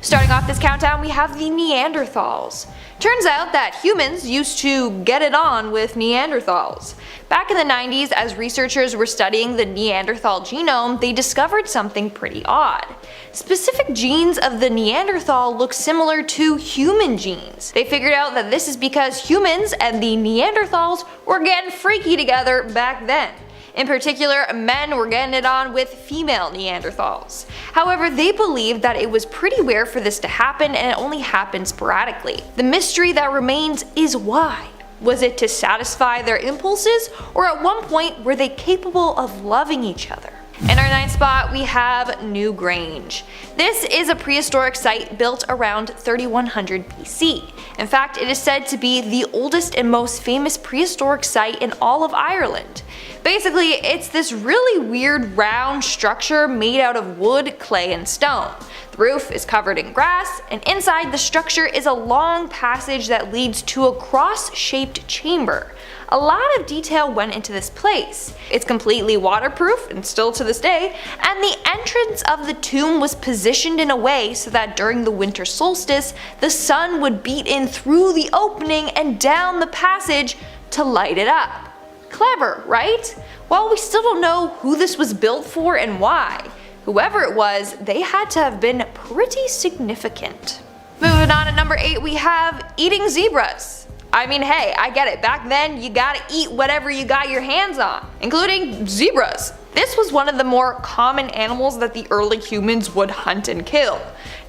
Starting off this countdown, we have the Neanderthals. Turns out that humans used to get it on with Neanderthals. Back in the 90s, as researchers were studying the Neanderthal genome, they discovered something pretty odd. Specific genes of the Neanderthal look similar to human genes. They figured out that this is because humans and the Neanderthals were getting freaky together back then. In particular, men were getting it on with female Neanderthals. However, they believed that it was pretty rare for this to happen and it only happened sporadically. The mystery that remains is why. Was it to satisfy their impulses, or at one point were they capable of loving each other? In our 9th spot, we have New Grange. This is a prehistoric site built around 3100 BC. In fact, it is said to be the oldest and most famous prehistoric site in all of Ireland. Basically, it's this really weird round structure made out of wood, clay, and stone. The roof is covered in grass, and inside the structure is a long passage that leads to a cross-shaped chamber. A lot of detail went into this place. It's completely waterproof, and still to this day, and the entrance of the tomb was positioned in a way so that during the winter solstice, the sun would beat in through the opening and down the passage to light it up. Clever, right? Well, we still don't know who this was built for and why. Whoever it was, they had to have been pretty significant. Moving on to number 8, we have eating zebras. I mean, hey, I get it. Back then, you gotta eat whatever you got your hands on, including zebras. This was one of the more common animals that the early humans would hunt and kill.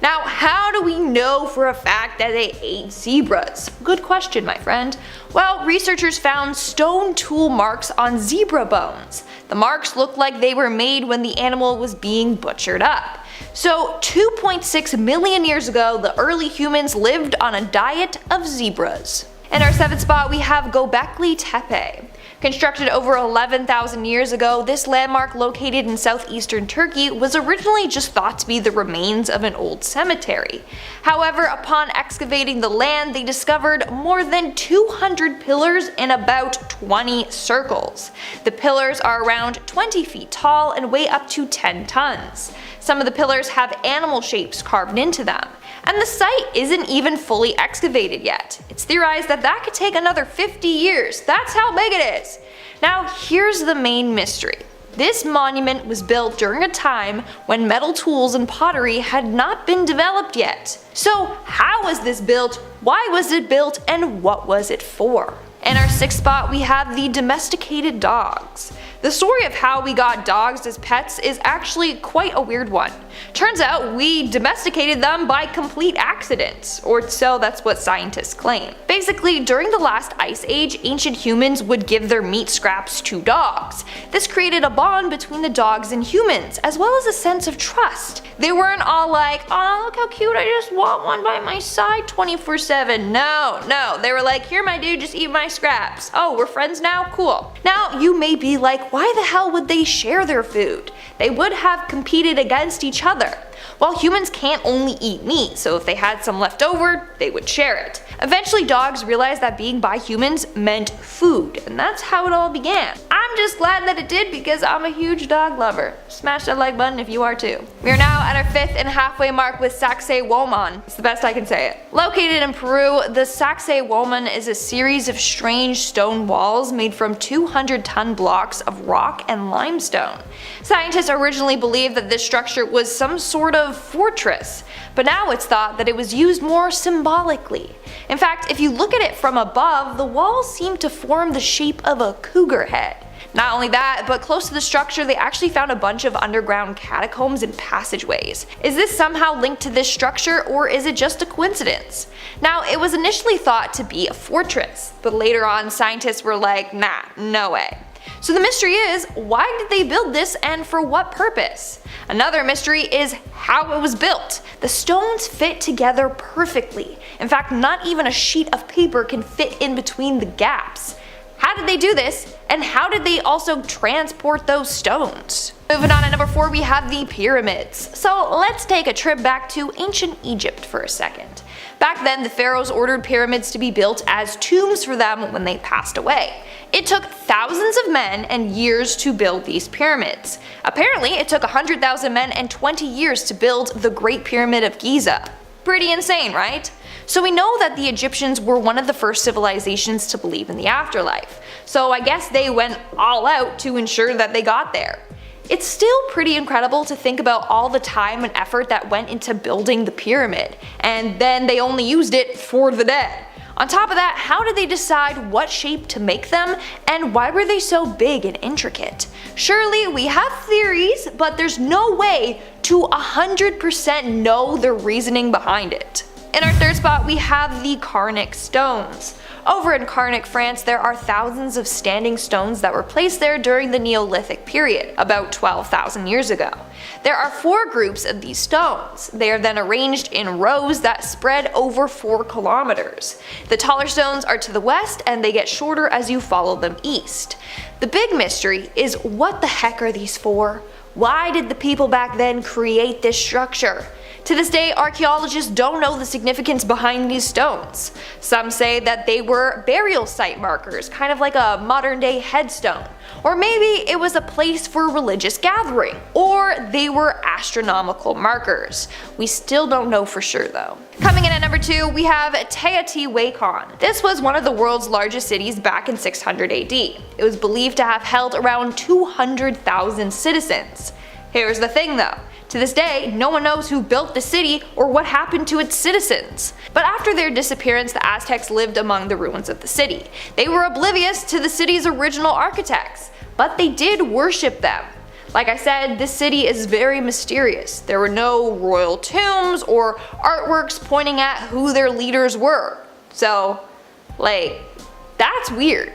Now, how do we know for a fact that they ate zebras? Good question, my friend. Well, researchers found stone tool marks on zebra bones. The marks looked like they were made when the animal was being butchered up. So 2.6 million years ago, the early humans lived on a diet of zebras. In our 7th spot, we have Göbekli Tepe. Constructed over 11,000 years ago, this landmark located in southeastern Turkey was originally just thought to be the remains of an old cemetery. However, upon excavating the land, they discovered more than 200 pillars in about 20 circles. The pillars are around 20 feet tall and weigh up to 10 tons. Some of the pillars have animal shapes carved into them. And the site isn't even fully excavated yet. It's theorized that that could take another 50 years. That's how big it is. Now here's the main mystery. This monument was built during a time when metal tools and pottery had not been developed yet. So how was this built, why was it built, and what was it for? In our 6th spot, we have the domesticated dogs. The story of how we got dogs as pets is actually quite a weird one. Turns out we domesticated them by complete accident, or so that's what scientists claim. Basically, during the last ice age, ancient humans would give their meat scraps to dogs. This created a bond between the dogs and humans, as well as a sense of trust. They weren't all like, oh look how cute, I just want one by my side 24/7. No, they were like, here my dude, just eat my scraps. Oh, we're friends now? Cool. Now you may be like, why the hell would they share their food? They would have competed against each other. Well, humans can't only eat meat, so if they had some left over, they would share it. Eventually, dogs realized that being by humans meant food, and that's how it all began. I'm just glad that it did because I'm a huge dog lover. Smash that like button if you are too. We are now at our 5th and halfway mark with Sacsayhuaman. It's the best I can say it. Located in Peru, the Sacsayhuaman is a series of strange stone walls made from 200-ton blocks of rock and limestone. Scientists originally believed that this structure was some sort of fortress, but now it's thought that it was used more symbolically. In fact, if you look at it from above, the walls seem to form the shape of a cougar head. Not only that, but close to the structure they actually found a bunch of underground catacombs and passageways. Is this somehow linked to this structure, or is it just a coincidence? Now, it was initially thought to be a fortress, but later on scientists were like, nah, no way. So the mystery is, why did they build this and for what purpose? Another mystery is how it was built. The stones fit together perfectly. In fact, not even a sheet of paper can fit in between the gaps. How did they do this, and how did they also transport those stones? Moving on to number 4, we have the pyramids. So let's take a trip back to ancient Egypt for a second. Back then, the pharaohs ordered pyramids to be built as tombs for them when they passed away. It took thousands of men and years to build these pyramids. Apparently, it took 100,000 men and 20 years to build the Great Pyramid of Giza. Pretty insane, right? So we know that the Egyptians were one of the first civilizations to believe in the afterlife, so I guess they went all out to ensure that they got there. It's still pretty incredible to think about all the time and effort that went into building the pyramid, and then they only used it for the dead. On top of that, how did they decide what shape to make them, and why were they so big and intricate? Surely we have theories, but there's no way to 100% know the reasoning behind it. In our third spot, we have the Karnak stones. Over in Karnak, France, there are thousands of standing stones that were placed there during the Neolithic period, about 12,000 years ago. There are 4 groups of these stones. They are then arranged in rows that spread over 4 kilometers. The taller stones are to the west, and they get shorter as you follow them east. The big mystery is, what the heck are these for? Why did the people back then create this structure? To this day, archaeologists don't know the significance behind these stones. Some say that they were burial site markers, kind of like a modern day headstone. Or maybe it was a place for religious gathering. Or they were astronomical markers. We still don't know for sure though. Coming in at number 2, we have Teotihuacan. This was one of the world's largest cities back in 600 AD. It was believed to have held around 200,000 citizens. Here's the thing though. To this day, no one knows who built the city or what happened to its citizens. But after their disappearance, the Aztecs lived among the ruins of the city. They were oblivious to the city's original architects, but they did worship them. Like I said, this city is very mysterious. There were no royal tombs or artworks pointing at who their leaders were. So, that's weird.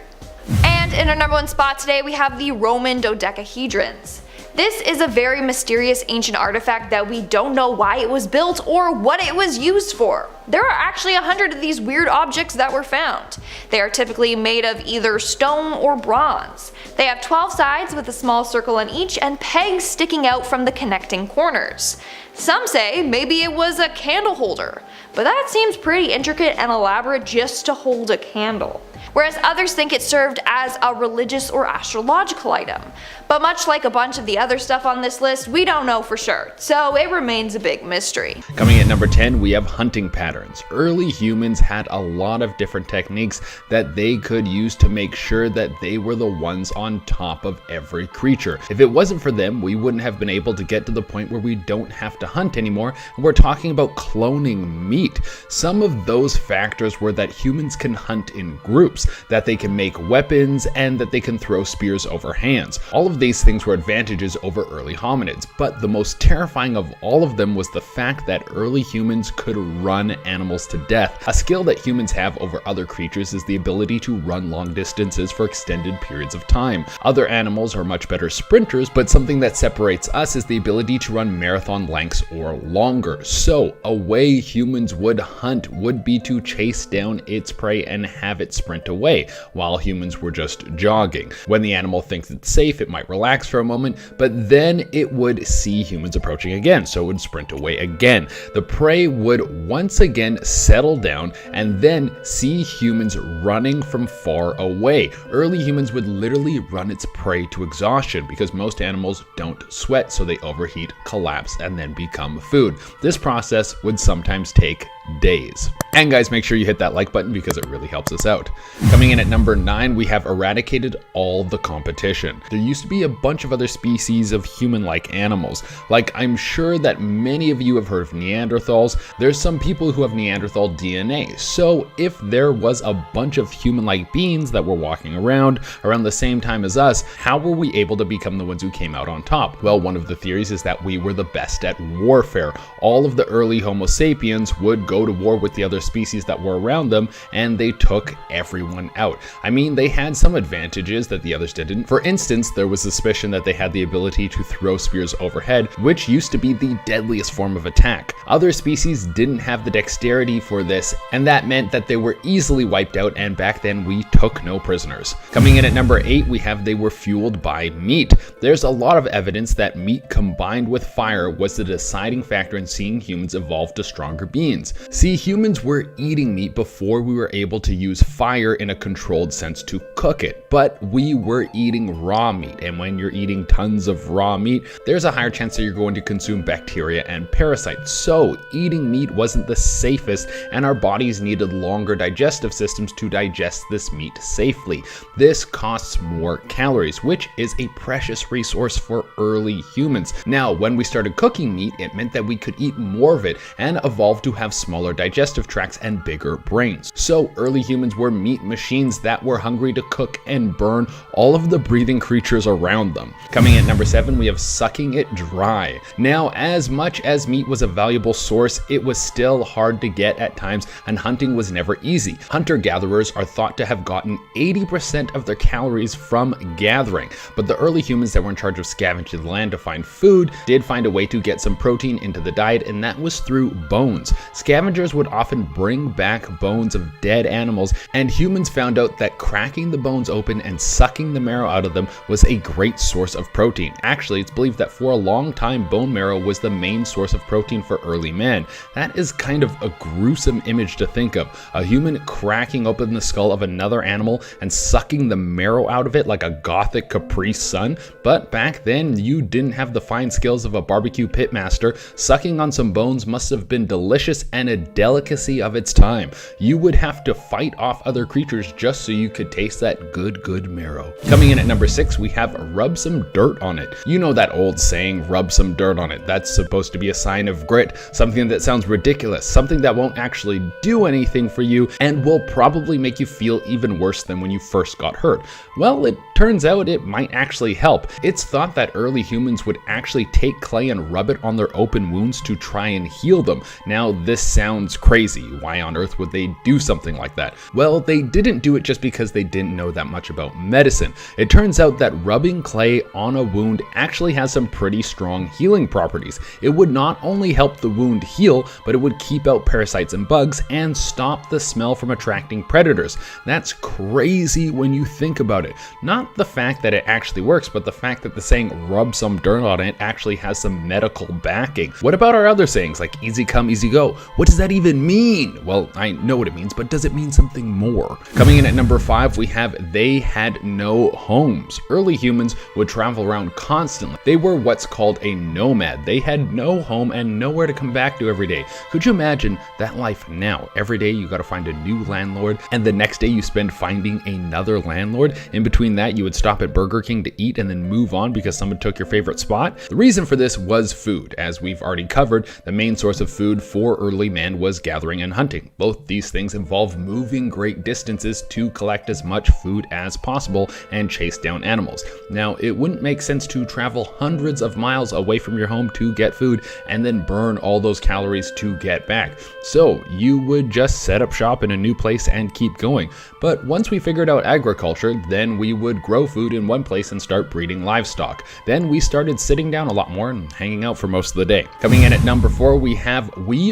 And in our number 1 spot today, we have the Roman dodecahedrons. This is a very mysterious ancient artifact that we don't know why it was built or what it was used for. There are actually 100 of these weird objects that were found. They are typically made of either stone or bronze. They have 12 sides with a small circle on each and pegs sticking out from the connecting corners. Some say maybe it was a candle holder, but that seems pretty intricate and elaborate just to hold a candle. Whereas others think it served as a religious or astrological item. But much like a bunch of the other stuff on this list, we don't know for sure, so it remains a big mystery. Coming at number 10, we have hunting patterns. Early humans had a lot of different techniques that they could use to make sure that they were the ones on top of every creature. If it wasn't for them, we wouldn't have been able to get to the point where we don't have to hunt anymore, and we're talking about cloning meat. Some of those factors were that humans can hunt in groups, that they can make weapons, and that they can throw spears over hands. All of these things were advantages over early hominids, but the most terrifying of all of them was the fact that early humans could run animals to death. A skill that humans have over other creatures is the ability to run long distances for extended periods of time. Other animals are much better sprinters, but something that separates us is the ability to run marathon lengths or longer. So a way humans would hunt would be to chase down its prey and have it sprint away, while humans were just jogging. When the animal thinks it's safe, it might relax for a moment, but then it would see humans approaching again, so it would sprint away again. The prey would once again settle down and then see humans running from far away. Early humans would literally run its prey to exhaustion because most animals don't sweat, so they overheat, collapse, and then become food. This process would sometimes take days. And guys, make sure you hit that like button because it really helps us out. Coming in at number 9, we have eradicated all the competition. There used to be a bunch of other species of human-like animals. Like, I'm sure that many of you have heard of Neanderthals. There's some people who have Neanderthal DNA. So if there was a bunch of human-like beings that were walking around the same time as us, how were we able to become the ones who came out on top? Well, one of the theories is that we were the best at warfare. All of the early Homo sapiens would go to war with the other species that were around them, and they took everyone out. I mean, they had some advantages that the others didn't. For instance, there was suspicion that they had the ability to throw spears overhead, which used to be the deadliest form of attack. Other species didn't have the dexterity for this, and that meant that they were easily wiped out, and back then we took no prisoners. Coming in at number 8, we have they were fueled by meat. There's a lot of evidence that meat combined with fire was the deciding factor in seeing humans evolve to stronger beings. See, humans were eating meat before we were able to use fire in a controlled sense to cook it, but we were eating raw meat, and when you're eating tons of raw meat, there's a higher chance that you're going to consume bacteria and parasites. So eating meat wasn't the safest, and our bodies needed longer digestive systems to digest this meat safely. This costs more calories, which is a precious resource for early humans. Now, when we started cooking meat, it meant that we could eat more of it and evolved to have smaller digestive tracts and bigger brains. So early humans were meat machines that were hungry to cook and burn all of the breathing creatures around them. Coming at number 7, we have sucking it dry. Now, as much as meat was a valuable source, it was still hard to get at times, and hunting was never easy. Hunter-gatherers are thought to have gotten 80% of their calories from gathering, but the early humans that were in charge of scavenging the land to find food did find a way to get some protein into the diet, and that was through bones. Scavengers would often bring back bones of dead animals, and humans found out that cracking the bones open and sucking the marrow out of them was a great source of protein. Actually, it's believed that for a long time, bone marrow was the main source of protein for early man. That is kind of a gruesome image to think of. A human cracking open the skull of another animal and sucking the marrow out of it like a gothic Capri Sun. But back then, you didn't have the fine skills of a barbecue pitmaster. Sucking on some bones must have been delicious and a delicacy of its time. You would have to fight off other creatures just so you could taste that good marrow. Coming in at number 6, we have rub some dirt on it. You know that old saying, rub some dirt on it. That's supposed to be a sign of grit, something that sounds ridiculous, something that won't actually do anything for you and will probably make you feel even worse than when you first got hurt. Well, it turns out it might actually help. It's thought that early humans would actually take clay and rub it on their open wounds to try and heal them. Now, this sounds crazy. Why on earth would they do something like that? Well, they didn't do it just because they didn't know that much about medicine. It turns out that rubbing clay on a wound actually has some pretty strong healing properties. It would not only help the wound heal, but it would keep out parasites and bugs and stop the smell from attracting predators. That's crazy when you think about it. Not the fact that it actually works, but the fact that the saying rub some dirt on it actually has some medical backing. What about our other sayings like easy come, easy go? What does that even mean? Well, I know what it means, but does it mean something more? Coming in at number 5, we have they had no homes. Early humans would travel around constantly. They were what's called a nomad. They had no home and nowhere to come back to every day. Could you imagine that life now? Every day you gotta find a new landlord, and the next day you spend finding another landlord. In between that, you would stop at Burger King to eat and then move on because someone took your favorite spot. The reason for this was food. As we've already covered, the main source of food for early man was gathering and hunting. Both these things involve moving great distances to collect as much food as possible and chase down animals. Now, it wouldn't make sense to travel hundreds of miles away from your home to get food and then burn all those calories to get back. So you would just set up shop in a new place and keep going. But once we figured out agriculture, then we would grow food in one place and start breeding livestock. Then we started sitting down a lot more and hanging out for most of the day. Coming in at number 4, we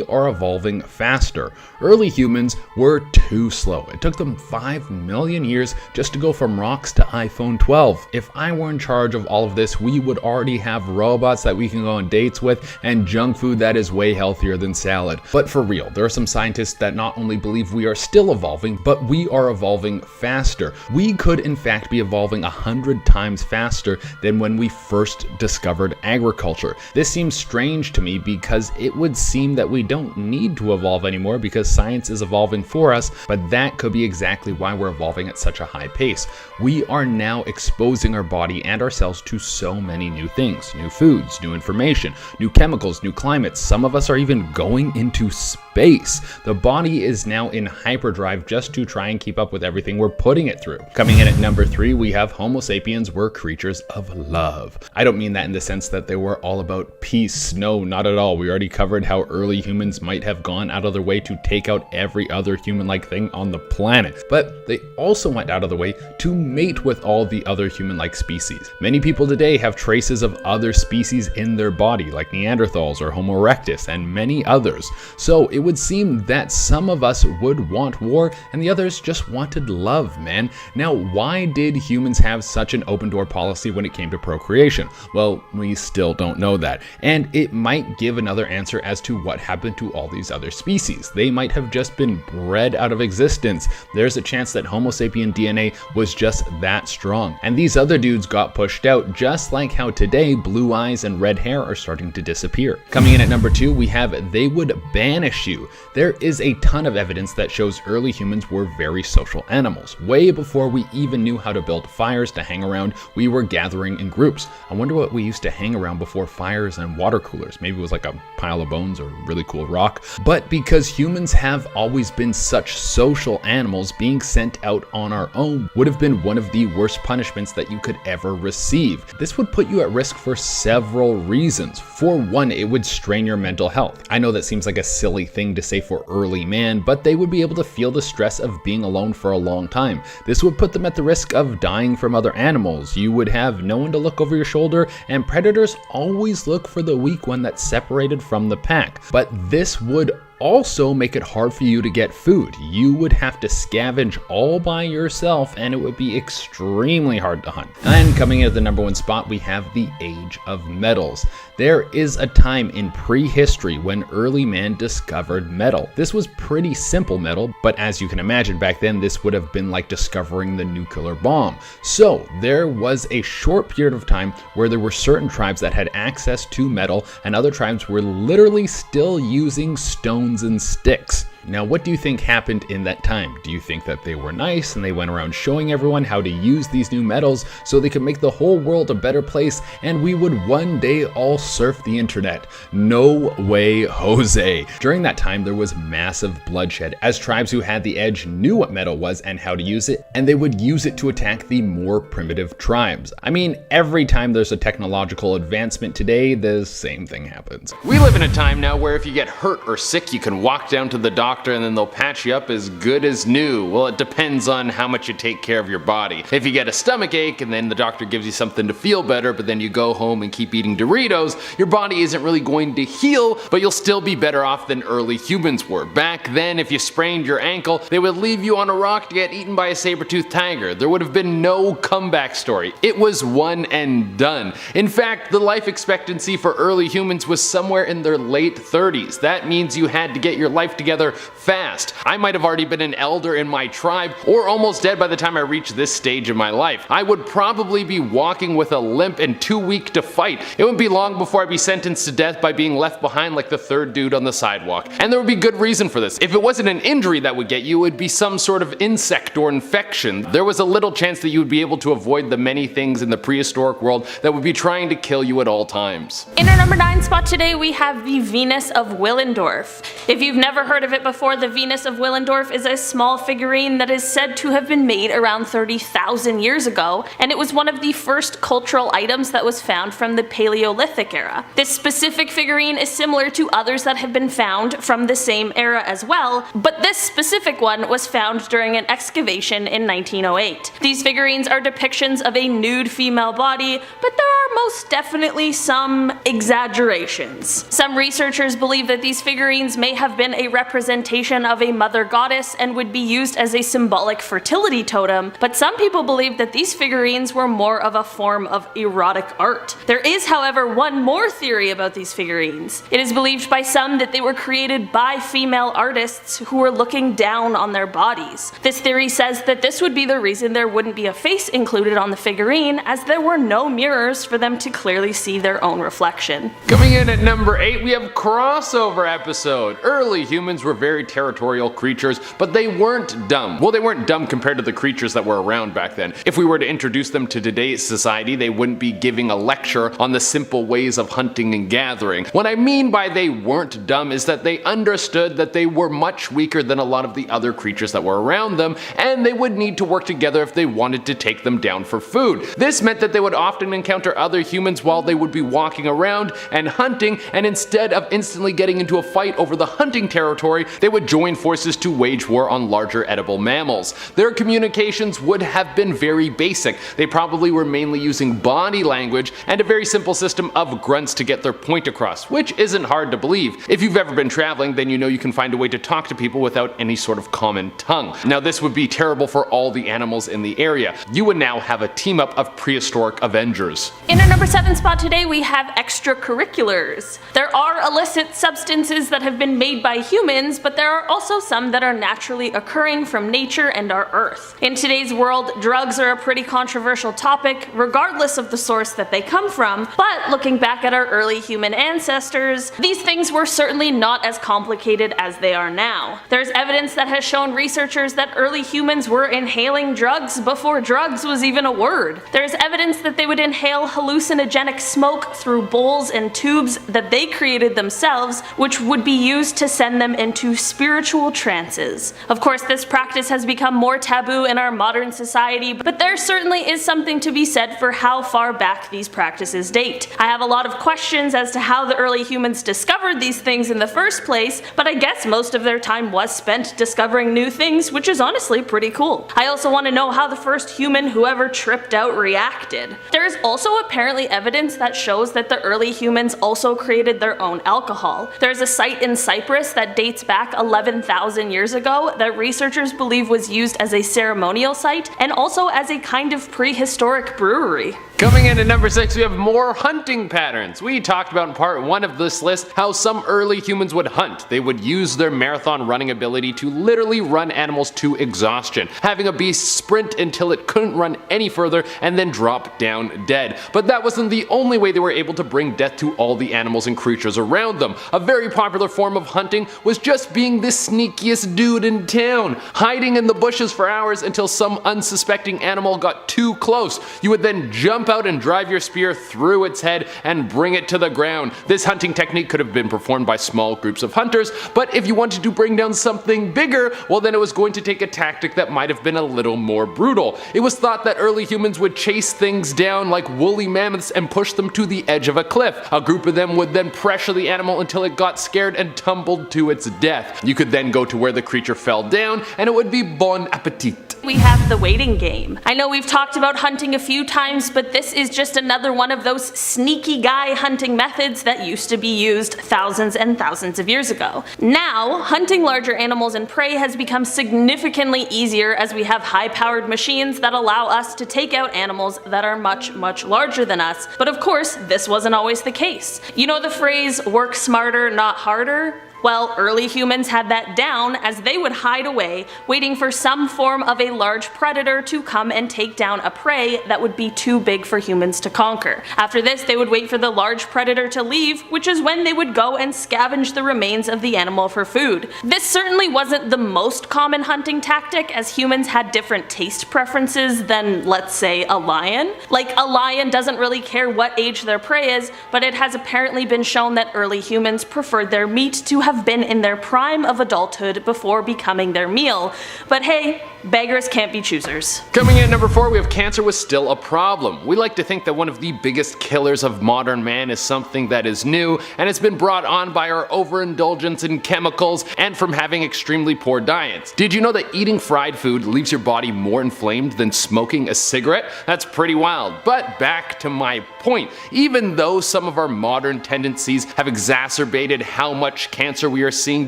are evolving faster. Early humans were too slow. It took them 5 million years just to go from rocks to iPhone 12. If I were in charge of all of this, we would already have robots that we can go on dates with and junk food that is way healthier than salad. But for real, there are some scientists that not only believe we are still evolving, but we are evolving faster. We could in fact be evolving 100 times faster than when we first discovered agriculture. This seems strange to me because it would seem that we don't need to evolve anymore because science is evolving for us, but that could be exactly why we're evolving at such a high pace. We are now exposing our body and ourselves to so many new things, new foods, new information, new chemicals, new climates. Some of us are even going into space. The body is now in hyperdrive just to try and keep up with everything we're putting it through. Coming in at number 3, we have Homo sapiens were creatures of love. I don't mean that in the sense that they were all about peace. No, not at all. We already covered how early humans might have gone out of their way to take out every other human-like thing on the planet. But they also went out of their way to mate with all the other human-like species. Many people today have traces of other species in their body, like Neanderthals or Homo erectus and many others. So it would seem that some of us would want war and the others just wanted love, man. Now, why did humans have such an open door policy when it came to procreation? Well, we still don't know that. And it might give another answer as to what happened to all these other species. They might have just been bred out of existence. There's a chance that Homo sapien DNA was just that strong. And these other dudes got pushed out, just like how today blue eyes and red hair are starting to disappear. Coming in at number 2, we have they would banish you. There is a ton of evidence that shows early humans were very social animals. Way before we even knew how to build fires to hang around, we were gathering in groups. I wonder what we used to hang around before fires and water coolers. Maybe it was like a pile of bones or really cool rock. But because humans have always been such social animals, being sent out on our own would have been one of the worst punishments that you could ever receive. This would put you at risk for several reasons. For one, it would strain your mental health. I know that seems like a silly thing to say for early man, but they would be able to feel the stress of being alone for a long time. This would put them at the risk of dying from other animals. You would have no one to look over your shoulder, and predators always look for the weak one that's separated from the pack. But this would also make it hard for you to get food. You would have to scavenge all by yourself, and it would be extremely hard to hunt. And coming in at the number 1 spot, we have the age of metals. There is a time in prehistory when early man discovered metal. This was pretty simple metal, but as you can imagine, back then this would have been like discovering the nuclear bomb. So there was a short period of time where there were certain tribes that had access to metal, and other tribes were literally still using stones and sticks. Now, what do you think happened in that time? Do you think that they were nice and they went around showing everyone how to use these new metals so they could make the whole world a better place and we would one day all surf the internet? No way, Jose. During that time, there was massive bloodshed as tribes who had the edge knew what metal was and how to use it, and they would use it to attack the more primitive tribes. I mean, every time there's a technological advancement today, the same thing happens. We live in a time now where if you get hurt or sick, you can walk down to the doctor and then they'll patch you up as good as new. Well, it depends on how much you take care of your body. If you get a stomach ache and then the doctor gives you something to feel better, but then you go home and keep eating Doritos, your body isn't really going to heal, but you'll still be better off than early humans were. Back then, if you sprained your ankle, they would leave you on a rock to get eaten by a saber-toothed tiger. There would have been no comeback story. It was one and done. In fact, the life expectancy for early humans was somewhere in their late 30s. That means you had to get your life together fast. I might have already been an elder in my tribe or almost dead by the time I reached this stage in my life. I would probably be walking with a limp and too weak to fight. It wouldn't be long before I'd be sentenced to death by being left behind like the third dude on the sidewalk. And there would be good reason for this. If it wasn't an injury that would get you, it would be some sort of insect or infection. There was a little chance that you would be able to avoid the many things in the prehistoric world that would be trying to kill you at all times. In our number 9 spot today, we have the Venus of Willendorf. If you've never heard of it before, the Venus of Willendorf is a small figurine that is said to have been made around 30,000 years ago, and it was one of the first cultural items that was found from the Paleolithic era. This specific figurine is similar to others that have been found from the same era as well, but this specific one was found during an excavation in 1908. These figurines are depictions of a nude female body, but there are most definitely some exaggerations. Some researchers believe that these figurines may have been a representation of a mother goddess and would be used as a symbolic fertility totem, but some people believe that these figurines were more of a form of erotic art. There is, however, one more theory about these figurines. It is believed by some that they were created by female artists who were looking down on their bodies. This theory says that this would be the reason there wouldn't be a face included on the figurine, as there were no mirrors for them to clearly see their own reflection. Coming in at number 8, we have crossover episode. Early humans were very territorial creatures, but they weren't dumb. Well, they weren't dumb compared to the creatures that were around back then. If we were to introduce them to today's society, they wouldn't be giving a lecture on the simple ways of hunting and gathering. What I mean by they weren't dumb is that they understood that they were much weaker than a lot of the other creatures that were around them, and they would need to work together if they wanted to take them down for food. This meant that they would often encounter other humans while they would be walking around and hunting, and instead of instantly getting into a fight over the hunting territory, they would join forces to wage war on larger edible mammals. Their communications would have been very basic. They probably were mainly using body language and a very simple system of grunts to get their point across, which isn't hard to believe. If you've ever been traveling, then you know you can find a way to talk to people without any sort of common tongue. Now this would be terrible for all the animals in the area. You would now have a team up of prehistoric Avengers. In our number 7 spot today we have extracurriculars. There are illicit substances that have been made by humans, but there are also some that are naturally occurring from nature and our earth. In today's world, drugs are a pretty controversial topic, regardless of the source that they come from, but looking back at our early human ancestors, these things were certainly not as complicated as they are now. There's evidence that has shown researchers that early humans were inhaling drugs before drugs was even a word. There's evidence that they would inhale hallucinogenic smoke through bowls and tubes that they created themselves, which would be used to send them into spiritual trances. Of course, this practice has become more taboo in our modern society, but there certainly is something to be said for how far back these practices date. I have a lot of questions as to how the early humans discovered these things in the first place, but I guess most of their time was spent discovering new things, which is honestly pretty cool. I also want to know how the first human who ever tripped out reacted. There is also apparently evidence that shows that the early humans also created their own alcohol. There's a site in Cyprus that dates back 11,000 years ago that researchers believe was used as a ceremonial site and also as a kind of prehistoric brewery. Coming in at number 6, we have more hunting patterns. We talked about in part 1 of this list how some early humans would hunt. They would use their marathon running ability to literally run animals to exhaustion, having a beast sprint until it couldn't run any further and then drop down dead. But that wasn't the only way they were able to bring death to all the animals and creatures around them. A very popular form of hunting was just being the sneakiest dude in town, hiding in the bushes for hours until some unsuspecting animal got too close. You would then jump out and drive your spear through its head and bring it to the ground. This hunting technique could have been performed by small groups of hunters, but if you wanted to bring down something bigger, well then it was going to take a tactic that might have been a little more brutal. It was thought that early humans would chase things down like woolly mammoths and push them to the edge of a cliff. A group of them would then pressure the animal until it got scared and tumbled to its death. You could then go to where the creature fell down and it would be bon appetit. We have the waiting game. I know we've talked about hunting a few times, but this is just another one of those sneaky guy hunting methods that used to be used thousands and thousands of years ago. Now, hunting larger animals and prey has become significantly easier as we have high-powered machines that allow us to take out animals that are much, much larger than us. But of course, this wasn't always the case. You know the phrase, work smarter, not harder? Well, early humans had that down as they would hide away, waiting for some form of a large predator to come and take down a prey that would be too big for humans to conquer. After this, they would wait for the large predator to leave, which is when they would go and scavenge the remains of the animal for food. This certainly wasn't the most common hunting tactic, as humans had different taste preferences than, let's say, a lion. Like, a lion doesn't really care what age their prey is, but it has apparently been shown that early humans preferred their meat to have been in their prime of adulthood before becoming their meal. But hey, beggars can't be choosers. Coming in at number 4, we have cancer was still a problem. We like to think that one of the biggest killers of modern man is something that is new, and it's been brought on by our overindulgence in chemicals and from having extremely poor diets. Did you know that eating fried food leaves your body more inflamed than smoking a cigarette? That's pretty wild. But back to my point. Even though some of our modern tendencies have exacerbated how much cancer we are seeing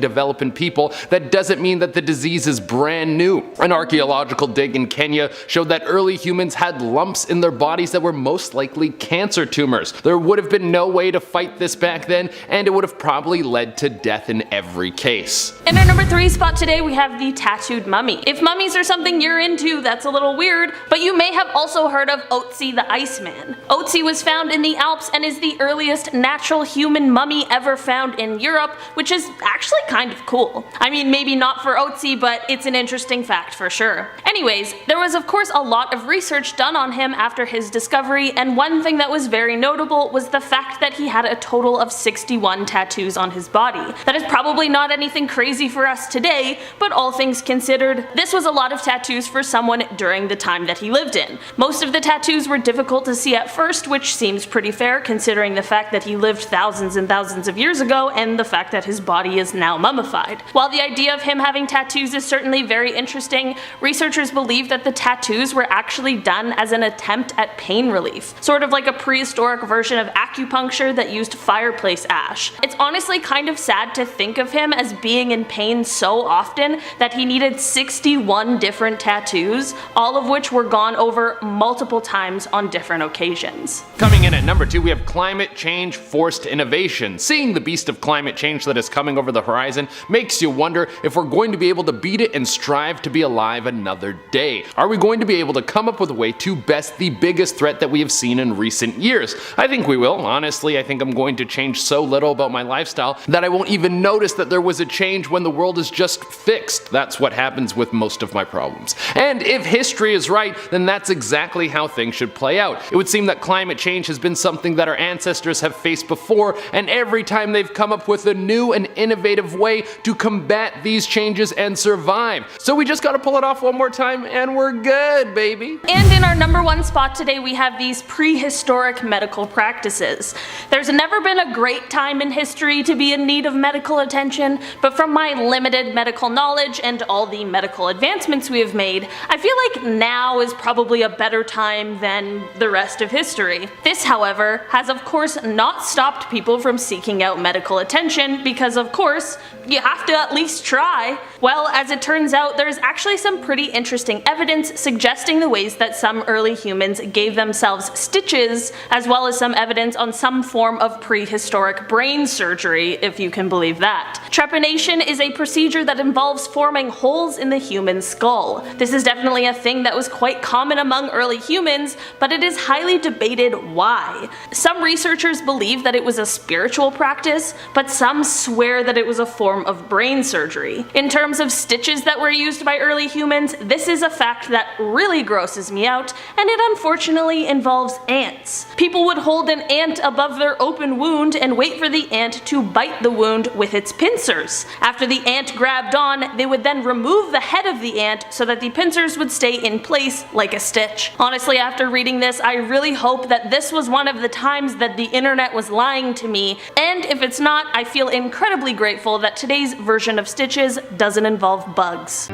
develop in people, that doesn't mean that the disease is brand new. An archaeological dig in Kenya showed that early humans had lumps in their bodies that were most likely cancer tumors. There would have been no way to fight this back then, and it would have probably led to death in every case. In our number 3 spot today, we have the tattooed mummy. If mummies are something you're into, that's a little weird, but you may have also heard of Otzi the Iceman. Otzi was found in the Alps and is the earliest natural human mummy ever found in Europe, which is actually kind of cool. I mean, maybe not for Otzi, but it's an interesting fact for sure. Anyways, there was of course a lot of research done on him after his discovery, and one thing that was very notable was the fact that he had a total of 61 tattoos on his body. That is probably not anything crazy for us today, but all things considered, this was a lot of tattoos for someone during the time that he lived in. Most of the tattoos were difficult to see at first, which seems pretty fair considering the fact that he lived thousands and thousands of years ago and the fact that his body is now mummified. While the idea of him having tattoos is certainly very interesting, researchers believe that the tattoos were actually done as an attempt at pain relief, sort of like a prehistoric version of acupuncture that used fireplace ash. It's honestly kind of sad to think of him as being in pain so often that he needed 61 different tattoos, all of which were gone over multiple times on different occasions. Coming in at number 2, we have climate change forced innovation. Seeing the beast of climate change that is coming over the horizon makes you wonder if we're going to be able to beat it and strive to be alive another day. Are we going to be able to come up with a way to best the biggest threat that we have seen in recent years? I think we will. Honestly, I think I'm going to change so little about my lifestyle that I won't even notice that there was a change when the world is just fixed. That's what happens with most of my problems. And if history is right, then that's exactly how things should play out. It would seem that climate change has been something that our ancestors have faced before, and every time they've come up with a new and innovative way to combat these changes and survive. So we just gotta pull it off one more time and we're good, baby. And in our number 1 spot today, we have these prehistoric medical practices. There's never been a great time in history to be in need of medical attention, but from my limited medical knowledge and all the medical advancements we have made, I feel like now is probably a better time than the rest of history. This, however, has of course not stopped people from seeking out medical attention because of course, you have to at least try. Well, as it turns out, there's actually some pretty interesting evidence suggesting the ways that some early humans gave themselves stitches, as well as some evidence on some form of prehistoric brain surgery, if you can believe that. Trepanation is a procedure that involves forming holes in the human skull. This is definitely a thing that was quite common among early humans, but it is highly debated why. Some researchers believe that it was a spiritual practice, but some swear that it was a form of brain surgery. In terms of stitches that were used by early humans, this is a fact that really grosses me out, and it unfortunately involves ants. People would hold an ant above their open wound and wait for the ant to bite the wound with its pincers. After the ant grabbed on, they would then remove the head of the ant so that the pincers would stay in place like a stitch. Honestly, after reading this, I really hope that this was one of the times that the internet was lying to me, and if it's not, I feel incredibly grateful that today's version of stitches doesn't involve bugs.